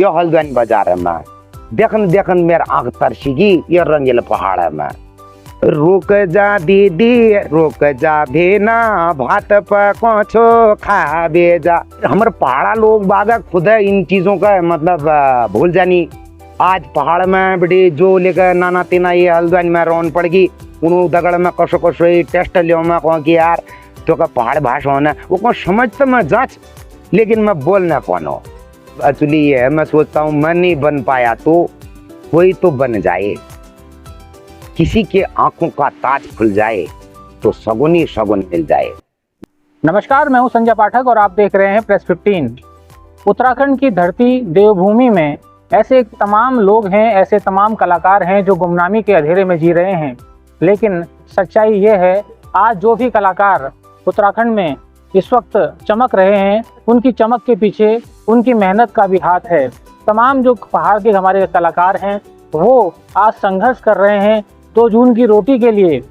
यो हल्द्वानी बाजार में देखन देखन मेरा आंख तरसीगी ये रंगीला पहाड़ में। रुक जा दीदी रुक जा भेना भात पको छो खा बेजा। हमारे पहाड़ा लोग बागा खुद है इन चीजों का मतलब भूल जानी। आज पहाड़ में बड़ी जो लेकर नाना तीना ये हल्द्वानी में रौन पड़गी उन्होंने दगड़ में कसो कसो टेस्ट लियो मैं कहूँ कि यार तो का पहाड़ भाषा होना वो कौन समझता मैं जांच लेकिन मैं बोल ना पानो। एक्चुअली ये है मैं सोचता हूँ मैं नहीं बन पाया तो कोई तो बन जाए, किसी के आंखों का ताज खुल जाए तो सगुन ही सगुन मिल जाए। नमस्कार, मैं हूं संजय पाठक और आप देख रहे हैं प्रेस 15। उत्तराखंड की धरती देवभूमि में ऐसे तमाम लोग हैं, ऐसे तमाम कलाकार हैं जो गुमनामी के अंधेरे में जी रहे हैं। लेकिन सच्चाई ये है आज जो भी कलाकार उत्तराखंड में इस वक्त चमक रहे हैं उनकी चमक के पीछे उनकी मेहनत का भी हाथ है। तमाम जो पहाड़ के हमारे कलाकार हैं वो आज संघर्ष कर रहे हैं 2 जून की रोटी के लिए,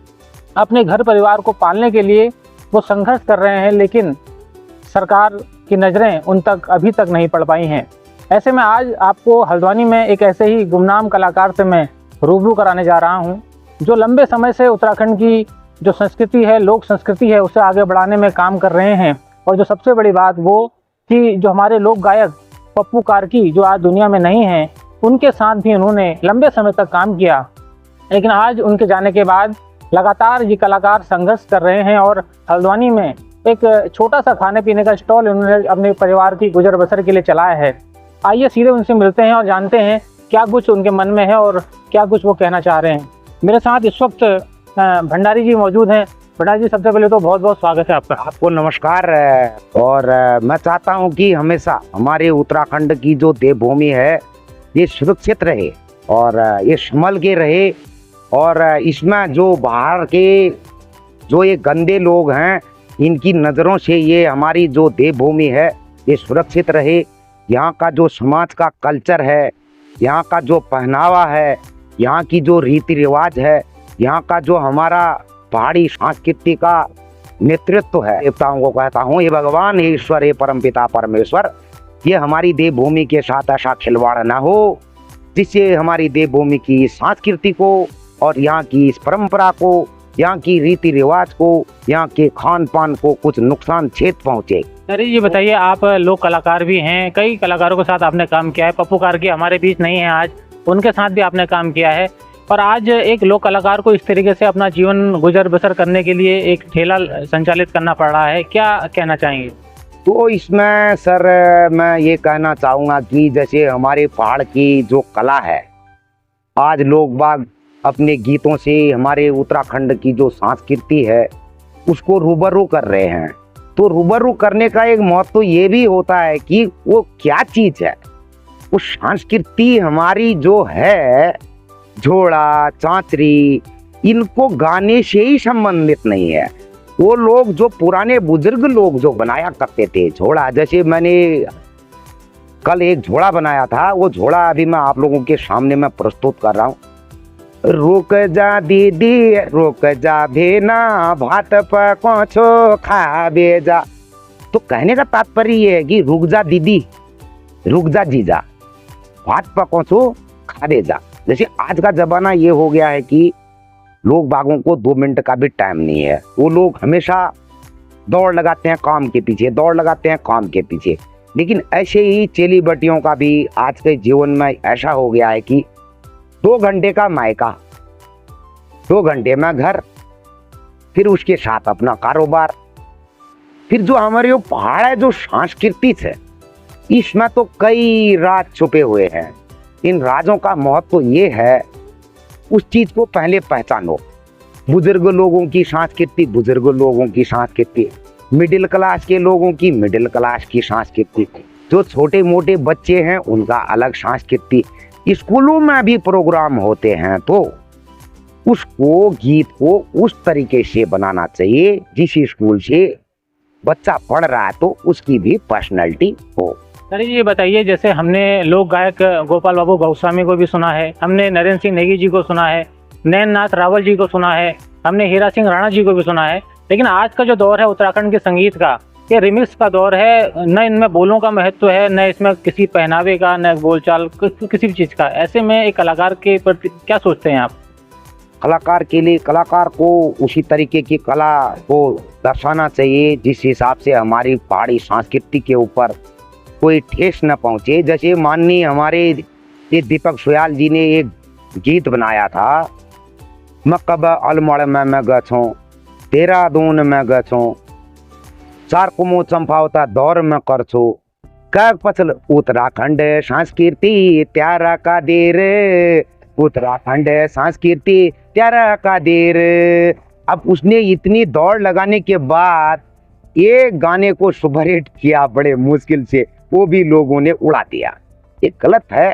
अपने घर परिवार को पालने के लिए वो संघर्ष कर रहे हैं, लेकिन सरकार की नज़रें उन तक अभी तक नहीं पड़ पाई हैं। ऐसे में आज आपको हल्द्वानी में एक ऐसे ही गुमनाम कलाकार से मैं रूबरू कराने जा रहा हूं, जो लंबे समय से उत्तराखंड की जो संस्कृति है, लोक संस्कृति है, उसे आगे बढ़ाने में काम कर रहे हैं। और जो सबसे बड़ी बात वो कि जो हमारे लोक गायक पप्पू कार्की जो आज दुनिया में नहीं हैं, उनके साथ भी उन्होंने लंबे समय तक काम किया। लेकिन आज उनके जाने के बाद लगातार ये कलाकार संघर्ष कर रहे हैं और हल्द्वानी में एक छोटा सा खाने पीने का स्टॉल उन्होंने अपने परिवार की गुजर बसर के लिए चलाया है। आइए सीधे उनसे मिलते हैं और जानते हैं क्या कुछ उनके मन में है और क्या कुछ वो कहना चाह रहे हैं। मेरे साथ इस वक्त भंडारी जी मौजूद हैं। भंडारी जी, सबसे पहले तो बहुत बहुत स्वागत है आपका। आपको नमस्कार। और मैं चाहता हूं कि हमेशा हमारे उत्तराखंड की जो देवभूमि है ये सुरक्षित रहे और ये संभल के रहे और इसमें जो बाहर के जो ये गंदे लोग हैं इनकी नज़रों से ये हमारी जो देवभूमि है ये सुरक्षित रहे। यहाँ का जो समाज का कल्चर है, यहाँ का जो पहनावा है, यहाँ की जो रीति रिवाज है, यहाँ का जो हमारा पहाड़ी संस्कृति का नेतृत्व है, देवताओं को कहता हूँ ये भगवान हे ईश्वर हे परमपिता परमेश्वर, ये हमारी देवभूमि के साथ ऐसा खिलवाड़ ना हो जिससे हमारी देवभूमि की संस्कृति को और यहाँ की इस परंपरा को, यहाँ की रीति रिवाज को, यहाँ के खान पान को कुछ नुकसान क्षेत पहुँचे। अरे ये बताइए, आप लोक कलाकार भी हैं, कई कलाकारों के साथ आपने काम किया है। पप्पू कार्की हमारे बीच नहीं है आज, उनके साथ भी आपने काम किया है। और आज एक लोक कलाकार को इस तरीके से अपना जीवन गुजर बसर करने के लिए एक ठेला संचालित करना पड़ रहा है, क्या कहना चाहेंगे? तो इसमें सर मैं ये कहना चाहूँगा कि जैसे हमारे पहाड़ की जो कला है आज लोग बाग अपने गीतों से हमारे उत्तराखंड की जो संस्कृति है उसको रूबरू कर रहे हैं। तो रूबरू करने का एक महत्व ये भी होता है कि वो क्या चीज़ है, वो संस्कृति हमारी जो है झोड़ा चांचरी इनको गाने से ही संबंधित नहीं है। वो लोग जो पुराने बुजुर्ग लोग जो बनाया करते थे झोड़ा, जैसे मैंने कल एक झोड़ा बनाया था, वो झोड़ा अभी मैं आप लोगों के सामने मैं प्रस्तुत कर रहा हूँ। रुक जा दीदी रुक जा भेना भात पको छो खा बेजा। तो कहने का तात्पर्य ये है कि रुक जा दीदी रुक जा जीजा भात पको छो खा बेजा। जैसे आज का जमाना ये हो गया है कि लोग बागों को 2 मिनट का भी टाइम नहीं है, वो लोग हमेशा दौड़ लगाते हैं काम के पीछे, दौड़ लगाते हैं काम के पीछे। लेकिन ऐसे ही चेली बटियों का भी आज के जीवन में ऐसा हो गया है कि 2 घंटे का मायका, 2 घंटे में घर, फिर उसके साथ अपना कारोबार, फिर जो हमारे पहाड़ है जो संस्कृति है इसमें तो कई राज छुपे हुए हैं। इन राजों का महत्व ये है उस चीज को पहले पहचानो। बुजुर्ग लोगों की संस्कृति बुजुर्ग लोगों की संस्कृति, मिडिल क्लास के लोगों की मिडिल क्लास की संस्कृति, जो छोटे मोटे बच्चे हैं उनका अलग संस्कृति। स्कूलों में भी प्रोग्राम होते हैं तो उसको गीत को उस तरीके से बनाना चाहिए जिस स्कूल से बच्चा पढ़ रहा है तो उसकी भी पर्सनैलिटी हो। अरे ये बताइए, जैसे हमने लोक गायक गोपाल बाबू गोस्वामी को भी सुना है, हमने नरेंद्र सिंह नेगी जी को सुना है, नैन नाथ रावल जी को सुना है, हमने हीरा सिंह राणा जी को भी सुना है, लेकिन आज का जो दौर है उत्तराखंड के संगीत का ये रिमिक्स का दौर है, न इनमें बोलों का महत्व है, न इसमें किसी पहनावे का, न बोलचाल किसी भी चीज़ का। ऐसे में एक कलाकार के प्रति क्या सोचते हैं आप? कलाकार के लिए कलाकार को उसी तरीके की कला को दर्शाना चाहिए जिस हिसाब से हमारी पहाड़ी संस्कृति के ऊपर कोई ठेस न पहुंचे। जैसे माननीय हमारे ये दीपक सोयाल जी ने एक गीत बनाया था, मैं कब अलमड़ में मैं गछूं, देहरादून में गछूं, चार कुमो चंपावता दौर में कर छो, कग पसल उत्तराखंड संस्कृति त्यारा का देर, उत्तराखंड संस्कृति त्यारा का देर। अब उसने इतनी दौड़ लगाने के बाद ये गाने को सुपरहिट किया बड़े मुश्किल से, वो भी लोगों ने उड़ा दिया। ये गलत है।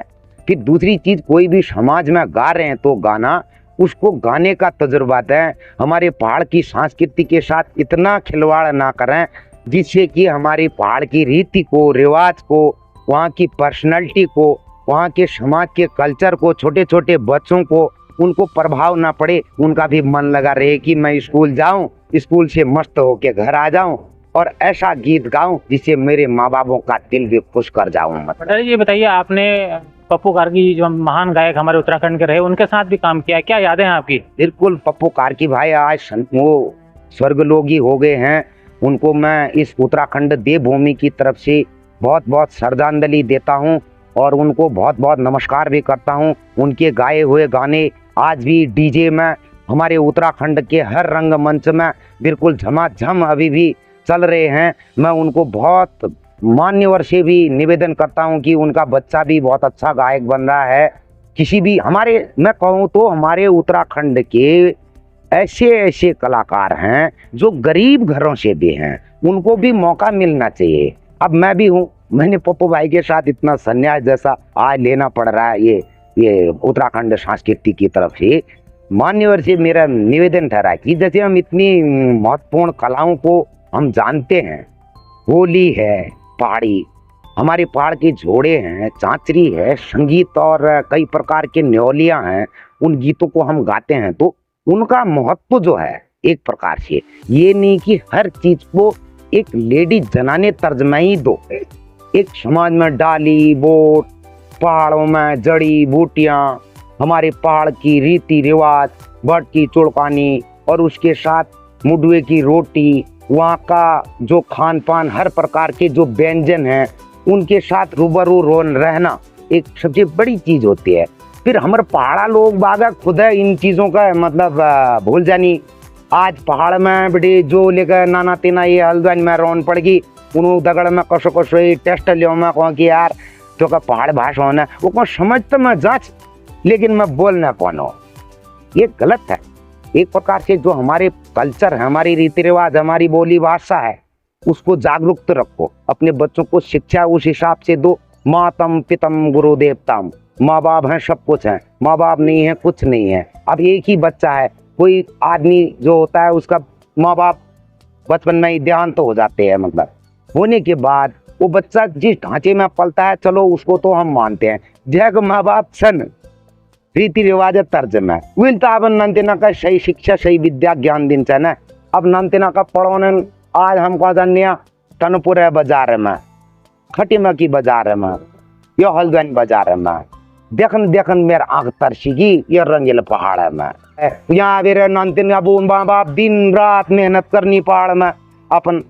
फिर दूसरी चीज, कोई भी समाज में गा रहे हैं तो गाना, उसको गाने का तजुर्बा दें। हमारे पहाड़ की संस्कृति के साथ इतना खिलवाड़ ना करें जिससे कि हमारी पहाड़ की रीति को, रिवाज को, वहाँ की पर्सनैलिटी को, वहाँ के समाज के कल्चर को, छोटे छोटे बच्चों को उनको प्रभाव ना पड़े, उनका भी मन लगा रहे कि मैं स्कूल जाऊं, स्कूल से मस्त होके घर आ जाऊं और ऐसा गीत गाऊं जिससे मेरे माँ बापों का दिल भी खुश कर जाऊं। पटेल जी, ये बताइए, आपने पप्पू कार्की जो महान गायक हमारे उत्तराखंड के रहे, उनके साथ भी काम किया, क्या यादें हैं आपकी? बिल्कुल, पप्पू कार्की भाई आज वो स्वर्गलोकी हो गए हैं। उनको मैं इस उत्तराखंड देवभूमि की तरफ से बहुत बहुत श्रद्धांजलि देता हूं और उनको बहुत बहुत नमस्कार भी करता हूं। उनके गाए हुए गाने आज भी डीजे में, हमारे उत्तराखंड के हर रंगमंच में बिल्कुल झमाझम अभी भी चल रहे हैं। मैं उनको बहुत मान्यवर से भी निवेदन करता हूं कि उनका बच्चा भी बहुत अच्छा गायक बन रहा है। किसी भी हमारे, मैं कहूँ तो हमारे उत्तराखंड के ऐसे ऐसे कलाकार हैं जो गरीब घरों से भी हैं, उनको भी मौका मिलना चाहिए। अब मैं भी हूँ, मैंने पप्पू भाई के साथ इतना संन्यास जैसा आज लेना पड़ रहा है ये उत्तराखंड संस्कृति की तरफ से। मान्यवर से मेरा निवेदन ठहरा कि जैसे हम इतनी महत्वपूर्ण कलाओं को हम जानते हैं, होली है पहाड़ी, हमारे पहाड़ के जोड़े हैं, चांचरी है, संगीत और कई प्रकार के न्योलियां हैं, उन गीतों को हम गाते हैं, तो उनका महत्व जो है एक प्रकार से, ये नहीं कि हर चीज को एक लेडी जनाने तर्जमा ही दो। एक समाज में डाली बोट, पहाड़ों में जड़ी बूटियां, हमारे पहाड़ की रीति रिवाज, बट की चुड़कानी और उसके साथ मुडवे की रोटी, वहाँ का जो खान पान, हर प्रकार के जो व्यंजन हैं, उनके साथ रूबरू रहना एक सबसे बड़ी चीज होती है। फिर हमारे पहाड़ा लोग बागा खुद है इन चीज़ों का मतलब भूल जानी। आज पहाड़ में बेटे जो लेकर नाना तेना ये हल्द्वानी में रौन पड़ गई, उन्होंने दगड़ में कसो कसो टेस्ट लियो, मैं कहूँ कि यार तो का पहाड़ भाषा होना, वो कौन समझ तो मैं जांच, लेकिन मैं बोलना कौन हो, ये गलत है। एक प्रकार से जो हमारे कल्चर है, हमारी रीति रिवाज, हमारी बोली भाषा है, उसको जागरूक रखो, अपने बच्चों को शिक्षा उस हिसाब से दो। मातम पितम गुरुदेवताम, माँ बाप हैं, सब कुछ है, माँ बाप नहीं है कुछ नहीं है। अब एक ही बच्चा है, कोई आदमी जो होता है उसका माँ बाप बचपन में ही देहांत तो हो जाते हैं, मतलब होने के बाद वो बच्चा जिस ढांचे में पलता है, चलो उसको तो हम मानते हैं, जग माँ बाप सन रीति रिवाज तर्ज में मिलता। अब नंतना का सही शिक्षा, सही विद्या ज्ञान दिन चाहिए। अब नंतना का पढ़ोने आज हमको जानिया टनपुर है बाजार में, खटीमा की बाजार में, यो हल्द्वानी बाजार में, देखन देखन मेरा आंख तरसीगी ये रंगील पहाड़ में। यहाँ मेरे नंतिन अबू माँ बाप दिन रात मेहनत करनी पहाड़ में अपन।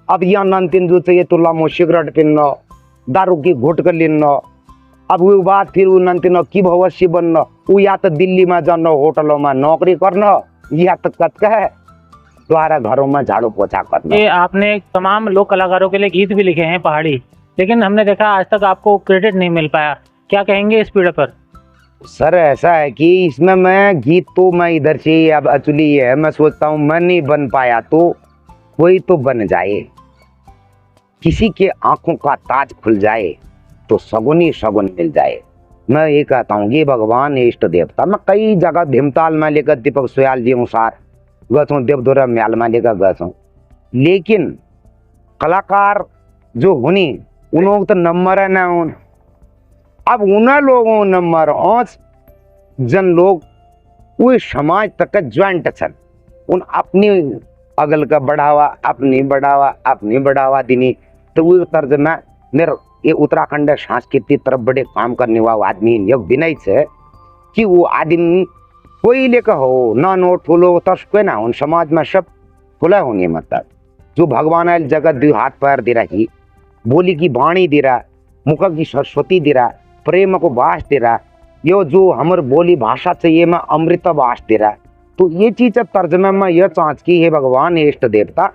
अब यहाँ नंतिन जो चाहिए तुला मो सिगरेट पीनो, दारू की घुट कर लेनो, अब वो बात फिर वो नंतिन की भविष्य बनना, वो या तो दिल्ली में जाना, होटलों में नौकरी करना, या तो कत है द्वारा घरों में झाड़ू पोछा करना। ये आपने तमाम लोक कलाकारों के लिए गीत भी लिखे हैं पहाड़ी, लेकिन हमने देखा आज तक आपको क्रेडिट नहीं मिल पाया, क्या कहेंगे इस पीढ़ी पर? सर ऐसा है कि इसमें मैं गीत तो मैं इधर से अब एक्चुअली ये है, मैं सोचता हूँ मैं नहीं बन पाया तो कोई तो बन जाए, किसी के आंखों का ताज खुल जाए तो सगुन ही सगुन मिल जाए। मैं ये कहता हूँ ये भगवान इष्ट देवता, मैं कई जगह भीमताल में लेकर दीपक सोयाल जी अनुसार गए, देवदोरा म्याल में लेकर गए, लेकिन कलाकार जो होनी उन्होंने तो नंबर है ना उन। अब उन लोगों नंबर 5 जन लोग वो समाज तक ज्वाइंट छन, उन अपनी अगल का बढ़ावा अपनी बढ़ावा दिनी। तो वो तर्ज में मेरे ये उत्तराखंड सांस्कृतिक तरफ बड़े काम करने वाला आदमी योग विनय से कि वो आदमी कोई लेकर हो ना नो ठोलो तर्स कोई ना हो समाज में सब खुला होंगे। मतलब जो भगवान है जगत दो हाथ पैर दे रही, बोली की वाणी दे रहा, मुख की सरस्वती दे रहा, प्रेम को वास दे रहा, यो जो हमारे बोली भाषा से ये मैं अमृत वास दे रहा। तो ये चीज तर्जमे में यह चाँच की है भगवान इष्ट देवता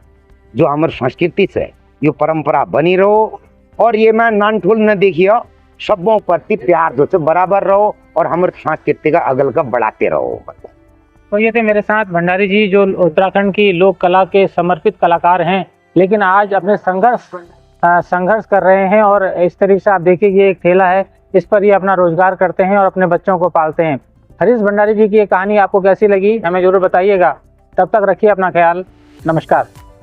जो हमारे संस्कृति से ये परंपरा बनी रहो और ये मैं नान ठोल न देखियो, सबों प्रति प्यार जो से बराबर रहो और हमारे संस्कृति का अगल का बढ़ाते रहो। तो ये थे मेरे साथ भंडारी जी जो उत्तराखंड की लोक कला के समर्पित कलाकार हैं, लेकिन आज अपने संघर्ष कर रहे हैं। और इस तरीके से आप देखिए ये एक ठेला है, इस पर ये अपना रोजगार करते हैं और अपने बच्चों को पालते हैं। हरीश भंडारी जी की ये कहानी आपको कैसी लगी हमें जरूर बताइएगा। तब तक रखिए अपना ख्याल। नमस्कार।